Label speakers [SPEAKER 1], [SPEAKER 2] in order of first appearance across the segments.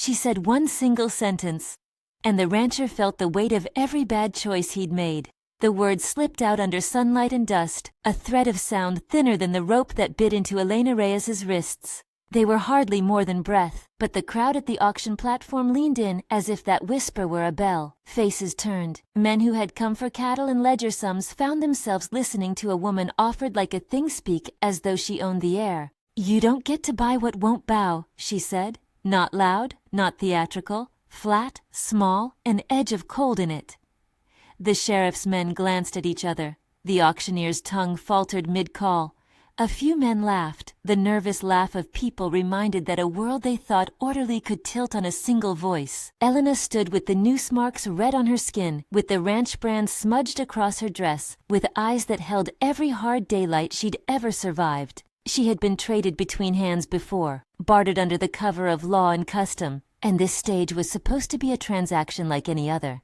[SPEAKER 1] She said one single sentence, and the rancher felt the weight of every bad choice he'd made. The words slipped out under sunlight and dust, a thread of sound thinner than the rope that bit into Elena Reyes's wrists. They were hardly more than breath, but the crowd at the auction platform leaned in as if that whisper were a bell. Faces turned. Men who had come for cattle and ledger sums found themselves listening to a woman offered like a thing speak as though she owned the air. "You don't get to buy what won't bow," she said. Not loud, not theatrical, flat, small, an edge of cold in it. The sheriff's men glanced at each other. The auctioneer's tongue faltered mid-call. A few men laughed. The nervous laugh of people reminded that a world they thought orderly could tilt on a single voice. Elena stood with the noose marks red on her skin, with the ranch brand smudged across her dress, with eyes that held every hard daylight she'd ever survived. She had been traded between hands before, bartered under the cover of law and custom, and this stage was supposed to be a transaction like any other.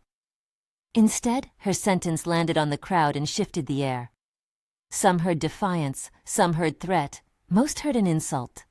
[SPEAKER 1] Instead, her sentence landed on the crowd and shifted the air. Some heard defiance, some heard threat, most heard an insult.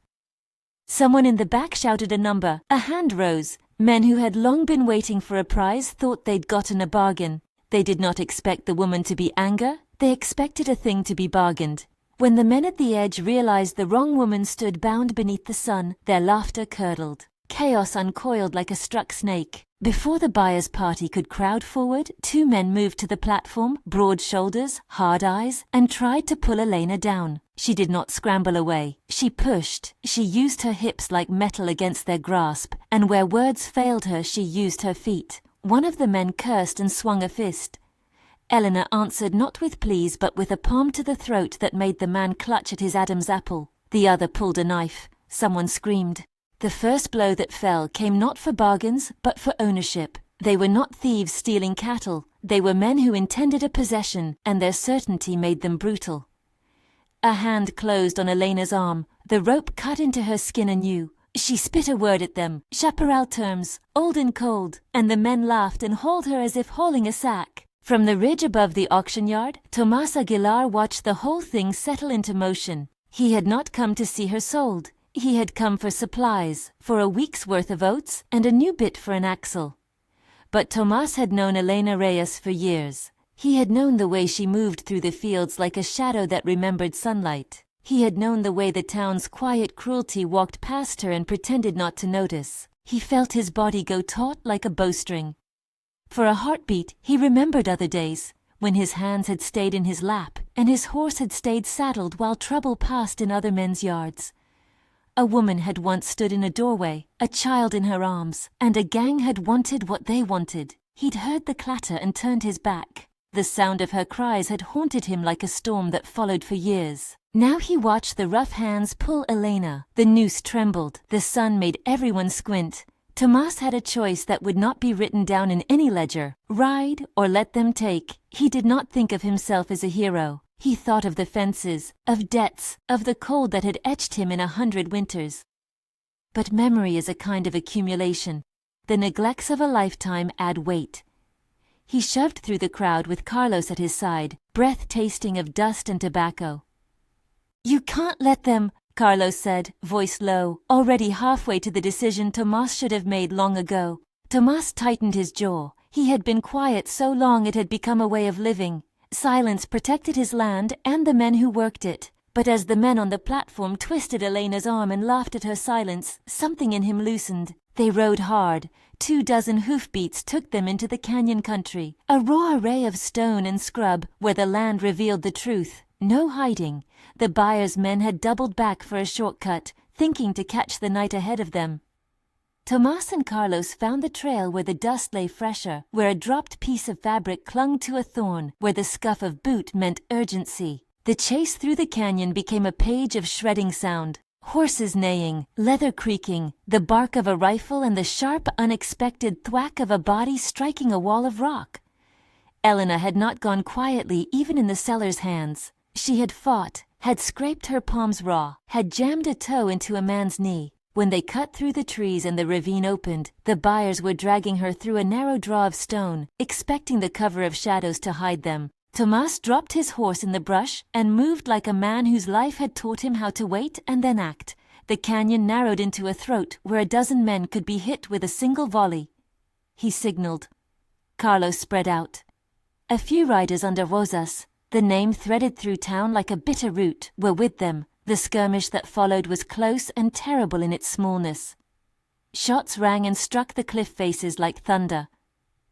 [SPEAKER 1] Someone in the back shouted a number, a hand rose. Men who had long been waiting for a prize thought they'd gotten a bargain. They did not expect the woman to be anger, they expected a thing to be bargained. When the men at the edge realized the wrong woman stood bound beneath the sun, their laughter curdled. Chaos uncoiled like a struck snake. Before the buyer's party could crowd forward, two men moved to the platform, broad shoulders, hard eyes, and tried to pull Elena down. She did not scramble away. She pushed. She used her hips like metal against their grasp, and where words failed her, she used her feet. One of the men cursed and swung a fist. Elena answered not with pleas but with a palm to the throat that made the man clutch at his Adam's apple. The other pulled a knife. Someone screamed. The first blow that fell came not for bargains, but for ownership. They were not thieves stealing cattle. They were men who intended a possession, and their certainty made them brutal. A hand closed on Elena's arm. The rope cut into her skin anew. She spit a word at them, chaparral terms, old and cold, and the men laughed and hauled her as if hauling a sack. From the ridge above the auction yard, Tomas Aguilar watched the whole thing settle into motion. He had not come to see her sold. He had come for supplies, for a week's worth of oats and a new bit for an axle. But Tomas had known Elena Reyes for years. He had known the way she moved through the fields like a shadow that remembered sunlight. He had known the way the town's quiet cruelty walked past her and pretended not to notice. He felt his body go taut like a bowstring. For a heartbeat, he remembered other days, when his hands had stayed in his lap and his horse had stayed saddled while trouble passed in other men's yards. A woman had once stood in a doorway, a child in her arms, and a gang had wanted what they wanted. He'd heard the clatter and turned his back. The sound of her cries had haunted him like a storm that followed for years. Now he watched the rough hands pull Elena. The noose trembled. The sun made everyone squint. Tomas had a choice that would not be written down in any ledger. Ride or let them take. He did not think of himself as a hero. He thought of the fences, of debts, of the cold that had etched him in 100 winters. But memory is a kind of accumulation. The neglects of a lifetime add weight. He shoved through the crowd with Carlos at his side, breath tasting of dust and tobacco. "You can't let them," Carlos said, voice low, already halfway to the decision Tomas should have made long ago. Tomas tightened his jaw. He had been quiet so long it had become a way of living. Silence protected his land and the men who worked it. But as the men on the platform twisted Elena's arm and laughed at her silence, something in him loosened. They rode hard. 24 hoofbeats took them into the canyon country, a raw array of stone and scrub where the land revealed the truth. No hiding. The buyer's men had doubled back for a shortcut, thinking to catch the night ahead of them. Tomas and Carlos found the trail where the dust lay fresher, where a dropped piece of fabric clung to a thorn, where the scuff of boot meant urgency. The chase through the canyon became a page of shredding sound. Horses neighing, leather creaking, the bark of a rifle and the sharp, unexpected thwack of a body striking a wall of rock. Elena had not gone quietly even in the seller's hands. She had fought, had scraped her palms raw, had jammed a toe into a man's knee. When they cut through the trees and the ravine opened, the buyers were dragging her through a narrow draw of stone, expecting the cover of shadows to hide them. Tomas dropped his horse in the brush and moved like a man whose life had taught him how to wait and then act. the canyon narrowed into a throat where a dozen men could be hit with a single volley. He signaled. Carlos spread out. A few riders under Rosas, the name threaded through town like a bitter root, were with them. The skirmish that followed was close and terrible in its smallness. Shots rang and struck the cliff faces like thunder.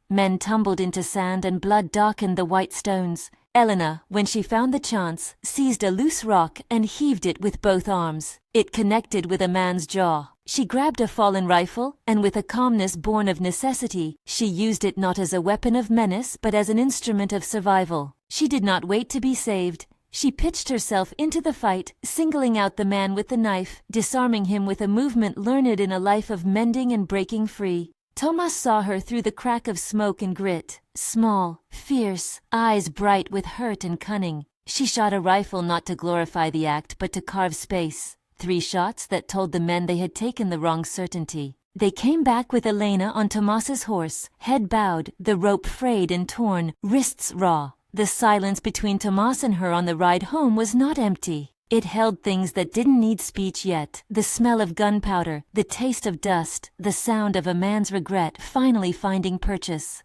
[SPEAKER 1] Men tumbled into sand and blood darkened the white stones. Elena, when she found the chance, seized a loose rock and heaved it with both arms. It connected with a man's jaw. She grabbed a fallen rifle, and with a calmness born of necessity, she used it not as a weapon of menace but as an instrument of survival. She did not wait to be saved. She pitched herself into the fight, singling out the man with the knife, disarming him with a movement learned in a life of mending and breaking free. Tomas saw her through the crack of smoke and grit, small, fierce, eyes bright with hurt and cunning. She shot a rifle not to glorify the act but to carve space. 3 shots that told the men they had taken the wrong certainty. They came back with Elena on Tomas's horse, head bowed, the rope frayed and torn, wrists raw. The silence between Tomas and her on the ride home was not empty. It held things that didn't need speech yet. The smell of gunpowder, the taste of dust, the sound of a man's regret finally finding purchase.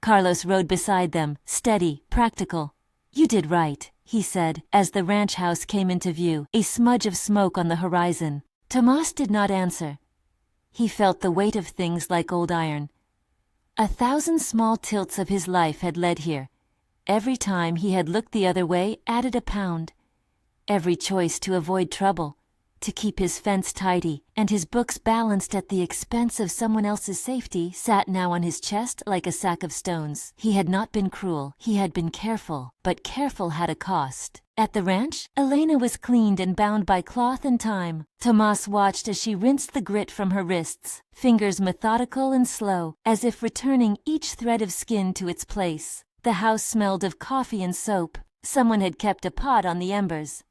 [SPEAKER 1] Carlos rode beside them, steady, practical. "You did right," he said, as the ranch house came into view, a smudge of smoke on the horizon. Tomas did not answer. He felt the weight of things like old iron. 1,000 small tilts of his life had led here. Every time he had looked the other way added a pound. Every choice to avoid trouble, to keep his fence tidy, and his books balanced at the expense of someone else's safety sat now on his chest like a sack of stones. He had not been cruel, he had been careful, but careful had a cost. At the ranch, Elena was cleaned and bound by cloth and time. Tomas watched as she rinsed the grit from her wrists, fingers methodical and slow, as if returning each thread of skin to its place. The house smelled of coffee and soap. Someone had kept a pot on the embers.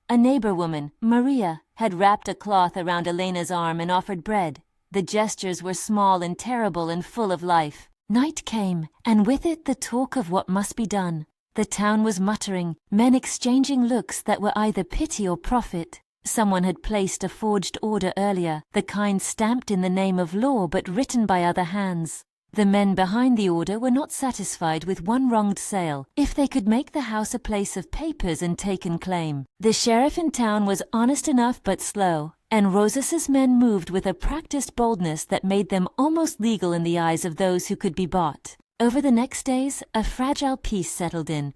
[SPEAKER 1] A neighbor woman, Maria, had wrapped a cloth around Elena's arm and offered bread. The gestures were small and terrible and full of life. Night came, and with it the talk of what must be done. The town was muttering, men exchanging looks that were either pity or profit. Someone had placed a forged order earlier, the kind stamped in the name of law but written by other hands. The men behind the order were not satisfied with one wronged sale, if they could make the house a place of papers and taken claim. The sheriff in town was honest enough but slow, and Rosas's men moved with a practiced boldness that made them almost legal in the eyes of those who could be bought. Over the next days, a fragile peace settled in.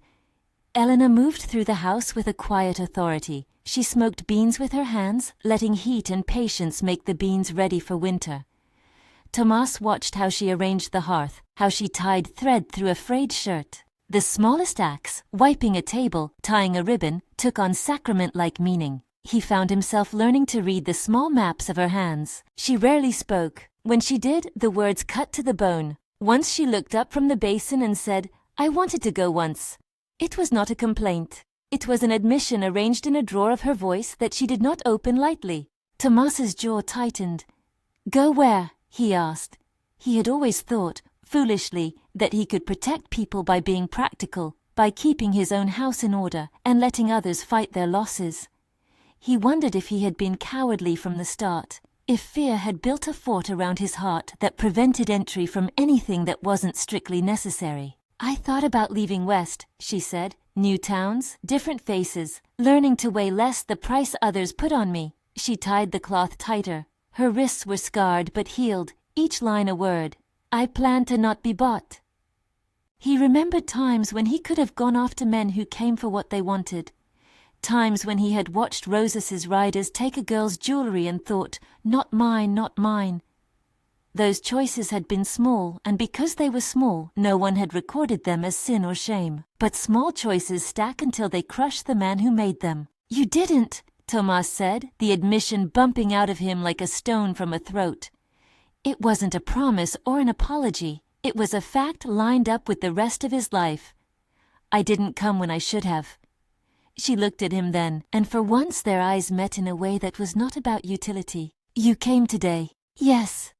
[SPEAKER 1] Elena moved through the house with a quiet authority. She smoked beans with her hands, letting heat and patience make the beans ready for winter. Tomas watched how she arranged the hearth, how she tied thread through a frayed shirt. The smallest acts, wiping a table, tying a ribbon, took on sacrament-like meaning. He found himself learning to read the small maps of her hands. She rarely spoke. When she did, the words cut to the bone. Once she looked up from the basin and said, "I wanted to go once." It was not a complaint. It was an admission arranged in a drawer of her voice that she did not open lightly. Tomas's jaw tightened. "Go where?" he asked. He had always thought, foolishly, that he could protect people by being practical, by keeping his own house in order and letting others fight their losses. He wondered if he had been cowardly from the start, if fear had built a fort around his heart that prevented entry from anything that wasn't strictly necessary. "I thought about leaving West," she said. "New towns, different faces, learning to weigh less the price others put on me." She tied the cloth tighter. Her wrists were scarred but healed, each line a word. "I plan to not be bought." He remembered times when he could have gone after men who came for what they wanted. Times when he had watched Rosas's riders take a girl's jewelry and thought, "Not mine, not mine." Those choices had been small, and because they were small, no one had recorded them as sin or shame. But small choices stack until they crush the man who made them. "You didn't," Tomas said, the admission bumping out of him like a stone from a throat. It wasn't a promise or an apology. It was a fact lined up with the rest of his life. "I didn't come when I should have." She looked at him then, and for once their eyes met in a way that was not about utility. "You came today." "Yes."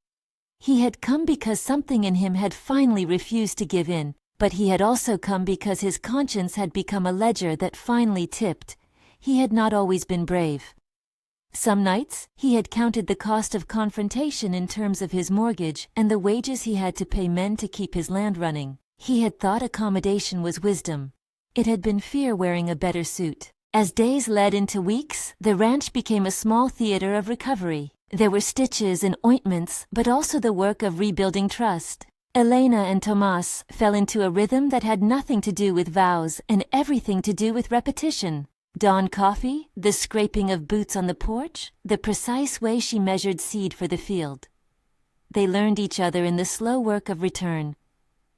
[SPEAKER 1] He had come because something in him had finally refused to give in, but he had also come because his conscience had become a ledger that finally tipped. He had not always been brave. Some nights, he had counted the cost of confrontation in terms of his mortgage and the wages he had to pay men to keep his land running. He had thought accommodation was wisdom. It had been fear wearing a better suit. As days led into weeks, the ranch became a small theater of recovery. There were stitches and ointments, but also the work of rebuilding trust. Elena and Tomas fell into a rhythm that had nothing to do with vows and everything to do with repetition. Dawn coffee, the scraping of boots on the porch, the precise way she measured seed for the field. They learned each other in the slow work of return.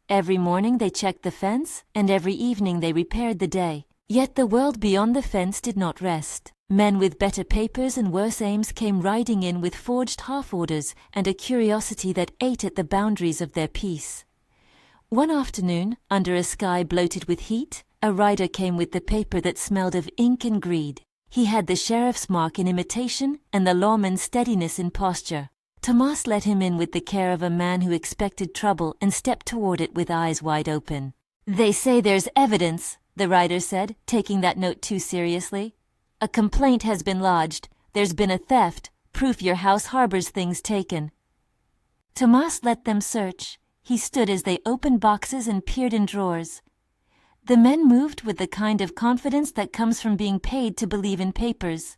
[SPEAKER 1] Every morning they checked the fence, and every evening they repaired the day. Yet the world beyond the fence did not rest. Men with better papers and worse aims came riding in with forged half-orders and a curiosity that ate at the boundaries of their peace. One afternoon, under a sky bloated with heat, a rider came with the paper that smelled of ink and greed. He had the sheriff's mark in imitation and the lawman's steadiness in posture. Tomas let him in with the care of a man who expected trouble and stepped toward it with eyes wide open. "They say there's evidence," the rider said, taking that note too seriously. "A complaint has been lodged. There's been a theft, proof your house harbors things taken." Tomas let them search. He stood as they opened boxes and peered in drawers. The men moved with the kind of confidence that comes from being paid to believe in papers.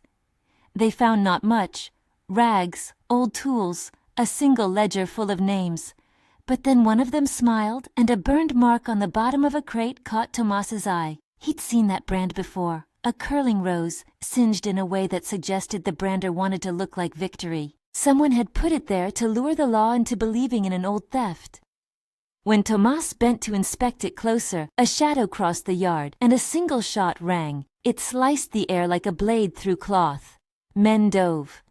[SPEAKER 1] They found not much: rags, old tools, a single ledger full of names. But then one of them smiled, and a burned mark on the bottom of a crate caught Tomas's eye. He'd seen that brand before, a curling rose, singed in a way that suggested the brander wanted to look like victory. Someone had put it there to lure the law into believing in an old theft. When Tomas bent to inspect it closer, a shadow crossed the yard, and a single shot rang. It sliced the air like a blade through cloth. Men dove.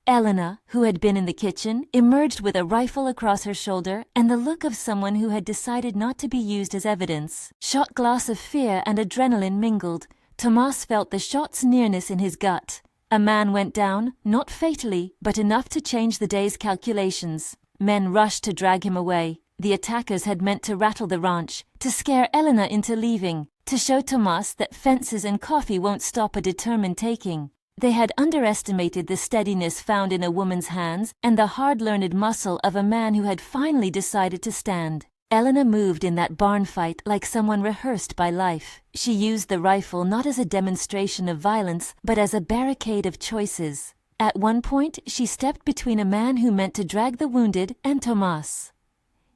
[SPEAKER 1] Elena, who had been in the kitchen, emerged with a rifle across her shoulder and the look of someone who had decided not to be used as evidence. Shot glass of fear and adrenaline mingled. Tomas felt the shot's nearness in his gut. A man went down, not fatally, but enough to change the day's calculations. Men rushed to drag him away. The attackers had meant to rattle the ranch, to scare Elena into leaving, to show Tomas that fences and coffee won't stop a determined taking. They had underestimated the steadiness found in a woman's hands and the hard-learned muscle of a man who had finally decided to stand. Elena moved in that barn fight like someone rehearsed by life. She used the rifle not as a demonstration of violence, but as a barricade of choices. At one point, she stepped between a man who meant to drag the wounded and Tomas.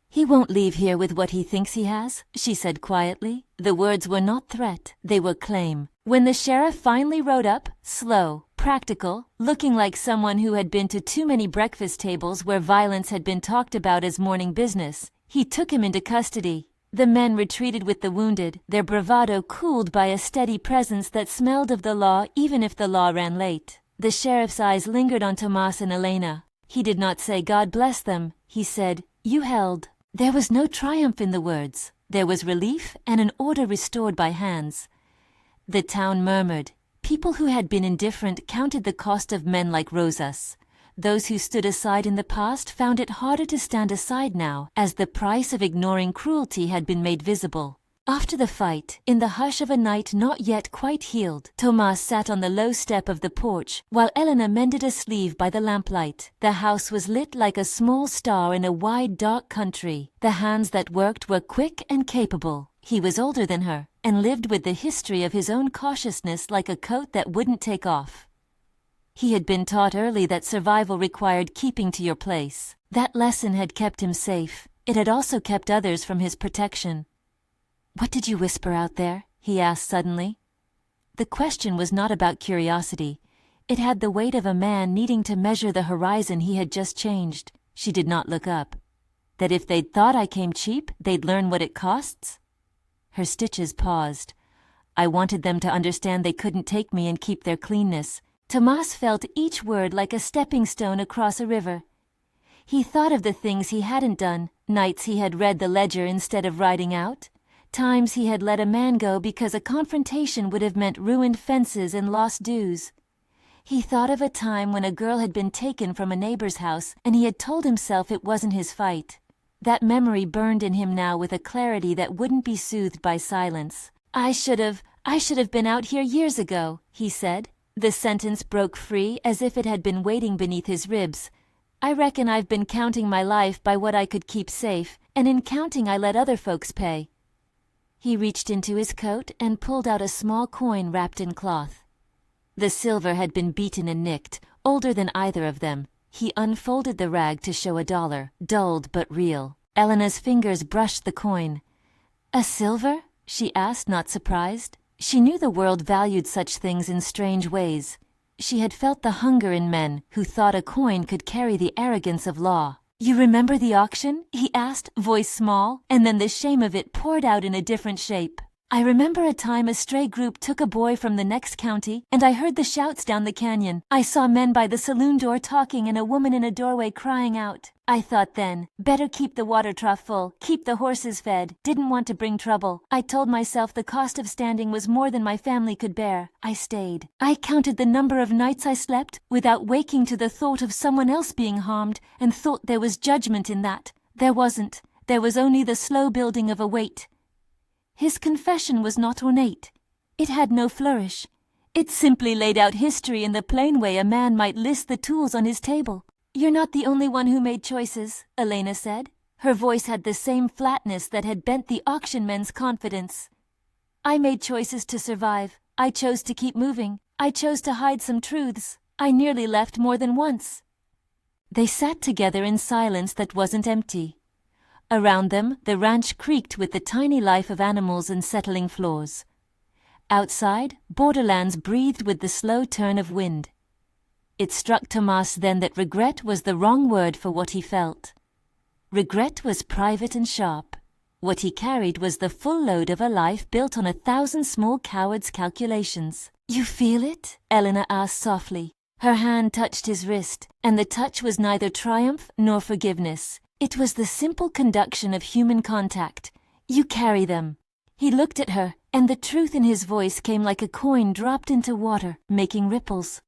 [SPEAKER 1] "He won't leave here with what he thinks he has," she said quietly. The words were not threat, they were claim. When the sheriff finally rode up, slow, practical, looking like someone who had been to too many breakfast tables where violence had been talked about as morning business, he took him into custody. The men retreated with the wounded, their bravado cooled by a steady presence that smelled of the law even if the law ran late. The sheriff's eyes lingered on Tomas and Elena. He did not say "God bless them," he said, "You held." There was no triumph in the words. There was relief and an order restored by hands. The town murmured. People who had been indifferent counted the cost of men like Rosas. Those who stood aside in the past found it harder to stand aside now, as the price of ignoring cruelty had been made visible. After the fight, in the hush of a night not yet quite healed, Tomas sat on the low step of the porch, while Elena mended a sleeve by the lamplight. The house was lit like a small star in a wide, dark country. The hands that worked were quick and capable. He was older than her, and lived with the history of his own cautiousness like a coat that wouldn't take off. He had been taught early that survival required keeping to your place. That lesson had kept him safe. It had also kept others from his protection. "What did you whisper out there?" he asked suddenly. The question was not about curiosity. It had the weight of a man needing to measure the horizon he had just changed. She did not look up. "That if they'd thought I came cheap, they'd learn what it costs?" Her stitches paused. "I wanted them to understand they couldn't take me and keep their cleanness." Tomas felt each word like a stepping stone across a river. He thought of the things he hadn't done, nights he had read the ledger instead of riding out. Times he had let a man go because a confrontation would have meant ruined fences and lost dues. He thought of a time when a girl had been taken from a neighbor's house and he had told himself it wasn't his fight. That memory burned in him now with a clarity that wouldn't be soothed by silence. I should have been out here years ago," he said. The sentence broke free as if it had been waiting beneath his ribs. I reckon I've been counting my life by what I could keep safe, and in counting I let other folks pay. He reached into his coat and pulled out a small coin wrapped in cloth. The silver had been beaten and nicked, older than either of them. He unfolded the rag to show $1, dulled but real. Elena's fingers brushed the coin. "A silver?" she asked, not surprised. She knew the world valued such things in strange ways. She had felt the hunger in men who thought a coin could carry the arrogance of law. "You remember the auction?" he asked, voice small, and then the shame of it poured out in a different shape. "I remember a time a stray group took a boy from the next county, and I heard the shouts down the canyon. I saw men by the saloon door talking and a woman in a doorway crying out. I thought then, better keep the water trough full, keep the horses fed, didn't want to bring trouble. I told myself the cost of standing was more than my family could bear. I stayed. I counted the number of nights I slept without waking to the thought of someone else being harmed, and thought there was judgment in that. There wasn't. There was only the slow building of a weight." His confession was not ornate. It had no flourish. It simply laid out history in the plain way a man might list the tools on his table. "You're not the only one who made choices," Elena said. Her voice had the same flatness that had bent the auction men's confidence. "I made choices to survive. I chose to keep moving. I chose to hide some truths. I nearly left more than once." They sat together in silence that wasn't empty. Around them, the ranch creaked with the tiny life of animals and settling floors. Outside, borderlands breathed with the slow turn of wind. It struck Tomas then that regret was the wrong word for what he felt. Regret was private and sharp. What he carried was the full load of a life built on 1,000 small cowards' calculations. "You feel it?" Elena asked softly. Her hand touched his wrist, and the touch was neither triumph nor forgiveness. It was the simple conduction of human contact. "You carry them." He looked at her, and the truth in his voice came like a coin dropped into water, making ripples.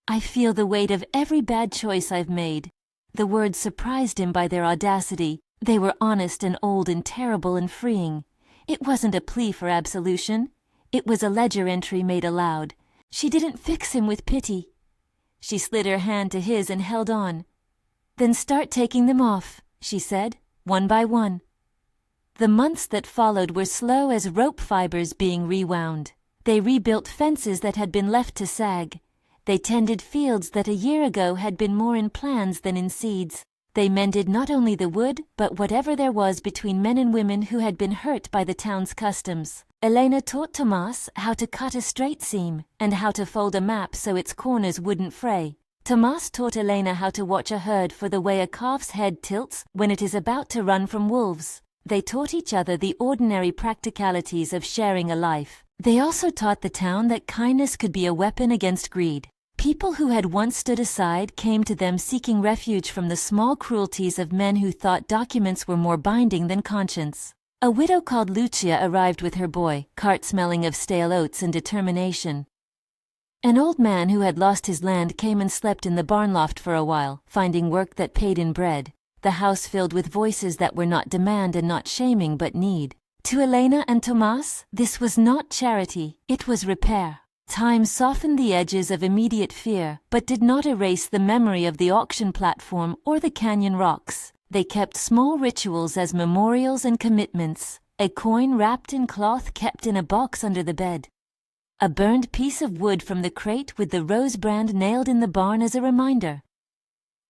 [SPEAKER 1] "I feel the weight of every bad choice I've made." The words surprised him by their audacity. They were honest and old and terrible and freeing. It wasn't a plea for absolution. It was a ledger entry made aloud. She didn't fix him with pity. She slid her hand to his and held on. "Then start taking them off," she said, "one by one." The months that followed were slow as rope fibers being rewound. They rebuilt fences that had been left to sag. They tended fields that a year ago had been more in plans than in seeds. They mended not only the wood, but whatever there was between men and women who had been hurt by the town's customs. Elena taught Tomas how to cut a straight seam and how to fold a map so its corners wouldn't fray. Tomas taught Elena how to watch a herd for the way a calf's head tilts when it is about to run from wolves. They taught each other the ordinary practicalities of sharing a life. They also taught the town that kindness could be a weapon against greed. People who had once stood aside came to them seeking refuge from the small cruelties of men who thought documents were more binding than conscience. A widow called Lucia arrived with her boy, cart smelling of stale oats and determination. An old man who had lost his land came and slept in the barn loft for a while, finding work that paid in bread. The house filled with voices that were not demand and not shaming but need. To Elena and Tomas, this was not charity, it was repair. Time softened the edges of immediate fear, but did not erase the memory of the auction platform or the canyon rocks. They kept small rituals as memorials and commitments. A coin wrapped in cloth kept in a box under the bed. A burned piece of wood from the crate with the rose brand nailed in the barn as a reminder.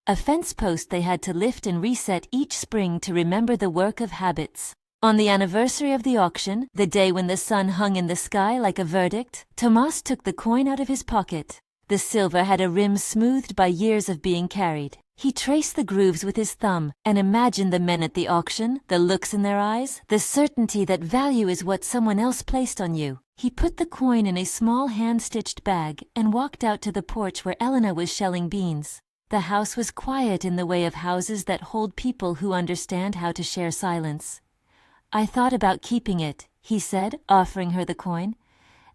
[SPEAKER 1] A fence post they had to lift and reset each spring to remember the work of habits. On the anniversary of the auction, the day when the sun hung in the sky like a verdict, Tomas took the coin out of his pocket. The silver had a rim smoothed by years of being carried. He traced the grooves with his thumb and imagined the men at the auction, the looks in their eyes, the certainty that value is what someone else placed on you. He put the coin in a small hand-stitched bag and walked out to the porch where Elena was shelling beans. The house was quiet in the way of houses that hold people who understand how to share silence. "I thought about keeping it," he said, offering her the coin,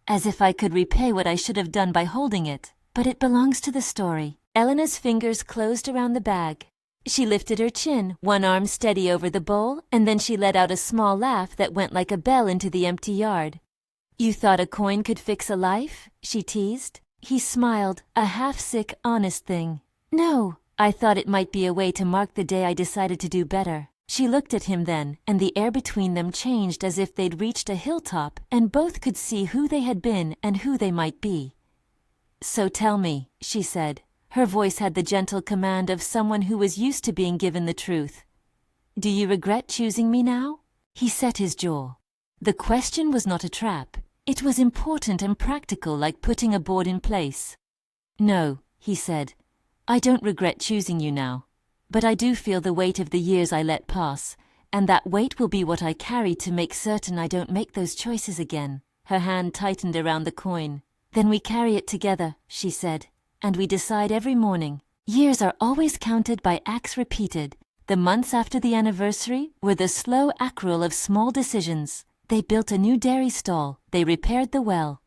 [SPEAKER 1] "as if I could repay what I should have done by holding it. But it belongs to the story." Elena's fingers closed around the bag. She lifted her chin, one arm steady over the bowl, and then she let out a small laugh that went like a bell into the empty yard. "You thought a coin could fix a life?" she teased. He smiled, a half-sick, honest thing. No, I thought it might be a way to mark the day I decided to do better. She looked at him then, and the air between them changed as if they'd reached a hilltop, and both could see who they had been and who they might be. So tell me, she said. Her voice had the gentle command of someone who was used to being given the truth. Do you regret choosing me now? He set his jaw. The question was not a trap. It was important and practical, like putting a board in place. No, he said. I don't regret choosing you now. But I do feel the weight of the years I let pass, and that weight will be what I carry to make certain I don't make those choices again. Her hand tightened around the coin. Then we carry it together, she said, and we decide every morning. Years are always counted by acts repeated. The months after the anniversary were the slow accrual of small decisions. They built a new dairy stall. They repaired the well.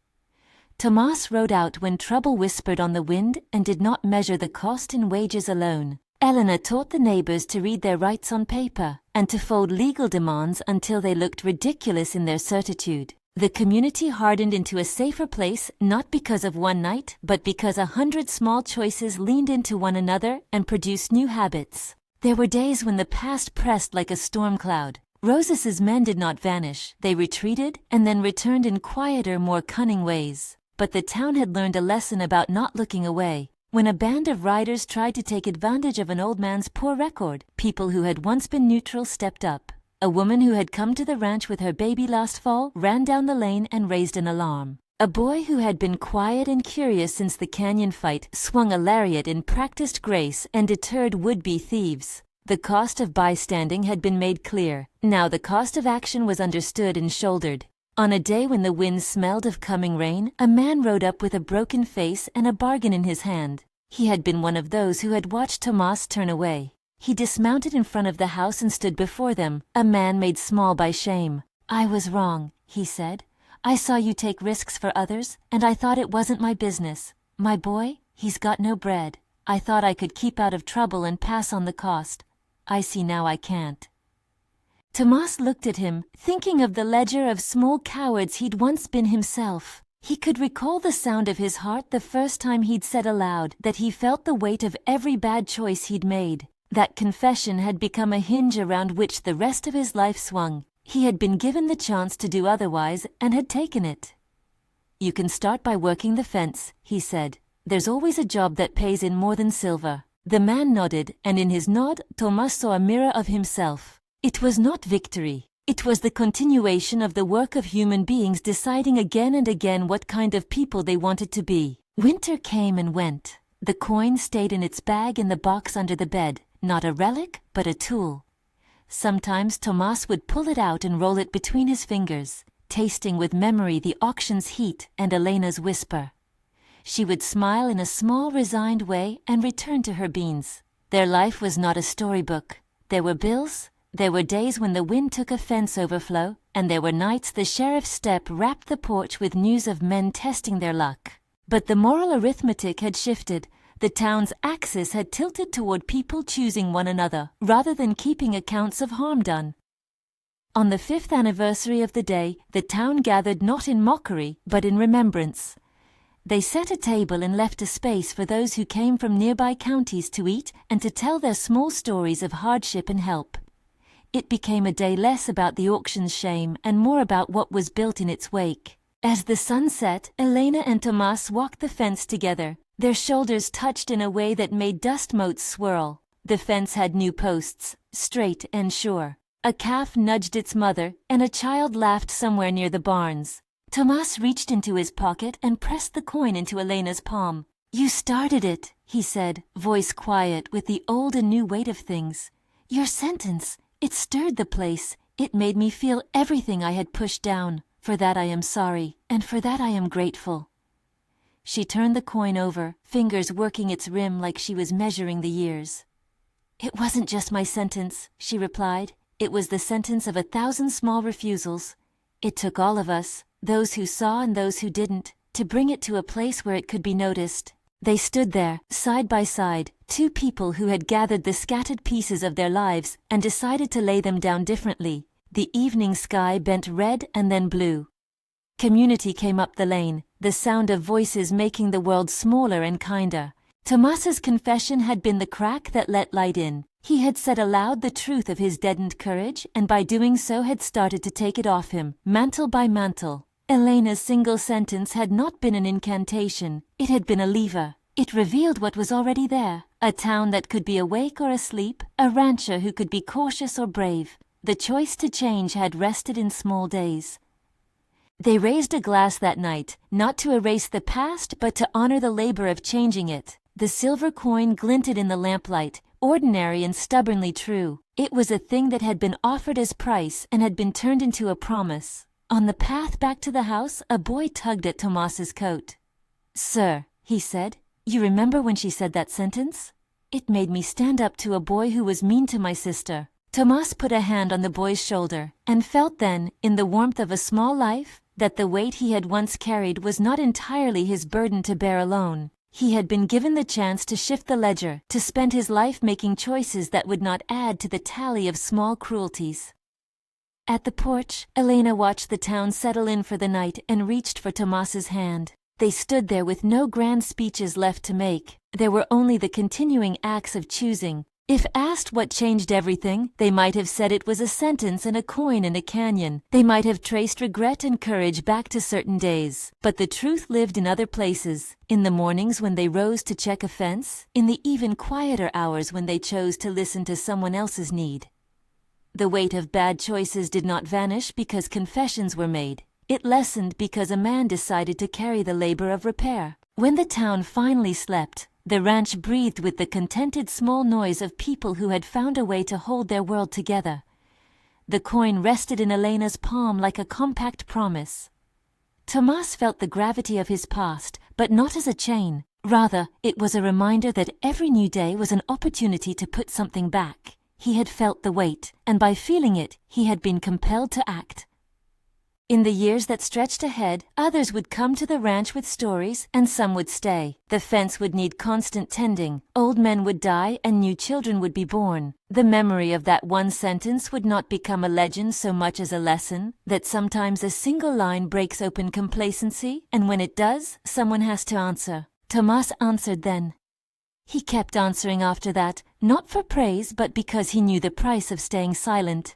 [SPEAKER 1] Tomas rode out when trouble whispered on the wind and did not measure the cost in wages alone. Elena taught the neighbors to read their rights on paper and to fold legal demands until they looked ridiculous in their certitude. The community hardened into a safer place not because of one night, but because 100 small choices leaned into one another and produced new habits. There were days when the past pressed like a storm cloud. Rosas's men did not vanish. They retreated and then returned in quieter, more cunning ways. But the town had learned a lesson about not looking away. When a band of riders tried to take advantage of an old man's poor record, people who had once been neutral stepped up. A woman who had come to the ranch with her baby last fall ran down the lane and raised an alarm. A boy who had been quiet and curious since the canyon fight swung a lariat in practiced grace and deterred would-be thieves. The cost of bystanding had been made clear. Now the cost of action was understood and shouldered. On a day when the wind smelled of coming rain, a man rode up with a broken face and a bargain in his hand. He had been one of those who had watched Tomas turn away. He dismounted in front of the house and stood before them, a man made small by shame. I was wrong, he said. I saw you take risks for others, and I thought it wasn't my business. My boy, he's got no bread. I thought I could keep out of trouble and pass on the cost. I see now I can't. Tomas looked at him, thinking of the ledger of small cowards he'd once been himself. He could recall the sound of his heart the first time he'd said aloud that he felt the weight of every bad choice he'd made. That confession had become a hinge around which the rest of his life swung. He had been given the chance to do otherwise and had taken it. You can start by working the fence, he said. There's always a job that pays in more than silver. The man nodded, and in his nod, Tomas saw a mirror of himself. It was not victory. It was the continuation of the work of human beings deciding again and again what kind of people they wanted to be. Winter came and went. The coin stayed in its bag in the box under the bed, not a relic, but a tool. Sometimes Tomas would pull it out and roll it between his fingers, tasting with memory the auction's heat and Elena's whisper. She would smile in a small, resigned way and return to her beans. Their life was not a storybook. There were bills. There were days when the wind took a fence overflow, and there were nights the sheriff's step rapped the porch with news of men testing their luck. But the moral arithmetic had shifted. The town's axis had tilted toward people choosing one another, rather than keeping accounts of harm done. On the 5th anniversary of the day, the town gathered not in mockery, but in remembrance. They set a table and left a space for those who came from nearby counties to eat and to tell their small stories of hardship and help. It became a day less about the auction's shame and more about what was built in its wake. As the sun set, Elena and Tomas walked the fence together. Their shoulders touched in a way that made dust motes swirl. The fence had new posts, straight and sure. A calf nudged its mother, and a child laughed somewhere near the barns. Tomas reached into his pocket and pressed the coin into Elena's palm. You started it, he said, voice quiet with the old and new weight of things. Your sentence. It stirred the place. It made me feel everything I had pushed down. For that I am sorry, and for that I am grateful. She turned the coin over, fingers working its rim like she was measuring the years. It wasn't just my sentence, she replied. It was the sentence of 1,000 small refusals. It took all of us, those who saw and those who didn't, to bring it to a place where it could be noticed. They stood there, side by side, two people who had gathered the scattered pieces of their lives and decided to lay them down differently. The evening sky bent red and then blue. Community came up the lane, the sound of voices making the world smaller and kinder. Tomas's confession had been the crack that let light in. He had said aloud the truth of his deadened courage, and by doing so had started to take it off him, mantle by mantle. Elena's single sentence had not been an incantation, it had been a lever. It revealed what was already there, a town that could be awake or asleep, a rancher who could be cautious or brave. The choice to change had rested in small days. They raised a glass that night, not to erase the past, but to honor the labor of changing it. The silver coin glinted in the lamplight, ordinary and stubbornly true. It was a thing that had been offered as price and had been turned into a promise. On the path back to the house, a boy tugged at Tomas's coat. "Sir," he said, "you remember when she said that sentence? It made me stand up to a boy who was mean to my sister." Tomas put a hand on the boy's shoulder, and felt then, in the warmth of a small life, that the weight he had once carried was not entirely his burden to bear alone. He had been given the chance to shift the ledger, to spend his life making choices that would not add to the tally of small cruelties. At the porch, Elena watched the town settle in for the night and reached for Tomas's hand. They stood there with no grand speeches left to make. There were only the continuing acts of choosing. If asked what changed everything, they might have said it was a sentence and a coin in a canyon. They might have traced regret and courage back to certain days. But the truth lived in other places. In the mornings when they rose to check a fence, in the even quieter hours when they chose to listen to someone else's need. The weight of bad choices did not vanish because confessions were made. It lessened because a man decided to carry the labor of repair. When the town finally slept, the ranch breathed with the contented small noise of people who had found a way to hold their world together. The coin rested in Elena's palm like a compact promise. Tomas felt the gravity of his past, but not as a chain. Rather, it was a reminder that every new day was an opportunity to put something back. He had felt the weight, and by feeling it, he had been compelled to act. In the years that stretched ahead, others would come to the ranch with stories, and some would stay. The fence would need constant tending, old men would die, and new children would be born. The memory of that one sentence would not become a legend so much as a lesson, that sometimes a single line breaks open complacency, and when it does, someone has to answer. Tomas answered then. He kept answering after that, not for praise, but because he knew the price of staying silent.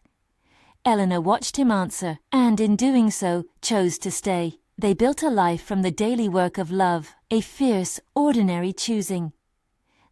[SPEAKER 1] Elena watched him answer, and in doing so, chose to stay. They built a life from the daily work of love, a fierce, ordinary choosing.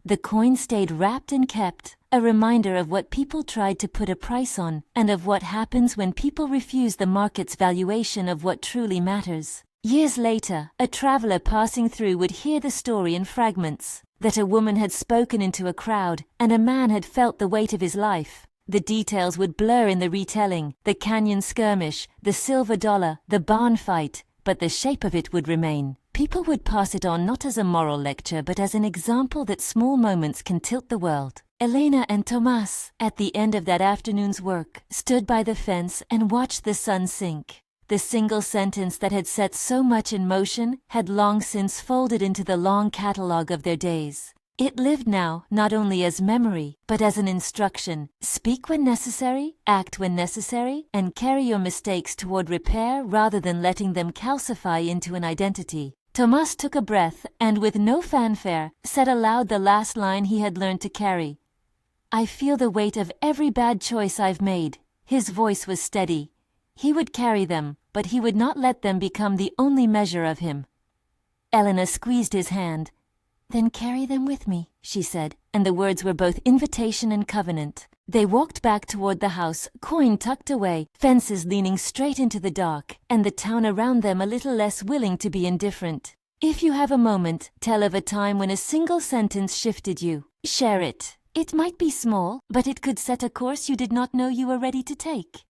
[SPEAKER 1] The coin stayed wrapped and kept, a reminder of what people tried to put a price on, and of what happens when people refuse the market's valuation of what truly matters. Years later, a traveler passing through would hear the story in fragments, that a woman had spoken into a crowd, and a man had felt the weight of his life. The details would blur in the retelling, the canyon skirmish, the silver dollar, the barn fight, but the shape of it would remain. People would pass it on not as a moral lecture, but as an example that small moments can tilt the world. Elena and Tomas, at the end of that afternoon's work, stood by the fence and watched the sun sink. The single sentence that had set so much in motion had long since folded into the long catalogue of their days. It lived now not only as memory, but as an instruction. Speak when necessary, act when necessary, and carry your mistakes toward repair rather than letting them calcify into an identity. Tomas took a breath and, with no fanfare, said aloud the last line he had learned to carry. "I feel the weight of every bad choice I've made." His voice was steady. He would carry them, but he would not let them become the only measure of him. Elena squeezed his hand. "Then carry them with me," she said, and the words were both invitation and covenant. They walked back toward the house, coin tucked away, fences leaning straight into the dark, and the town around them a little less willing to be indifferent. If you have a moment, tell of a time when a single sentence shifted you. Share it. It might be small, but it could set a course you did not know you were ready to take.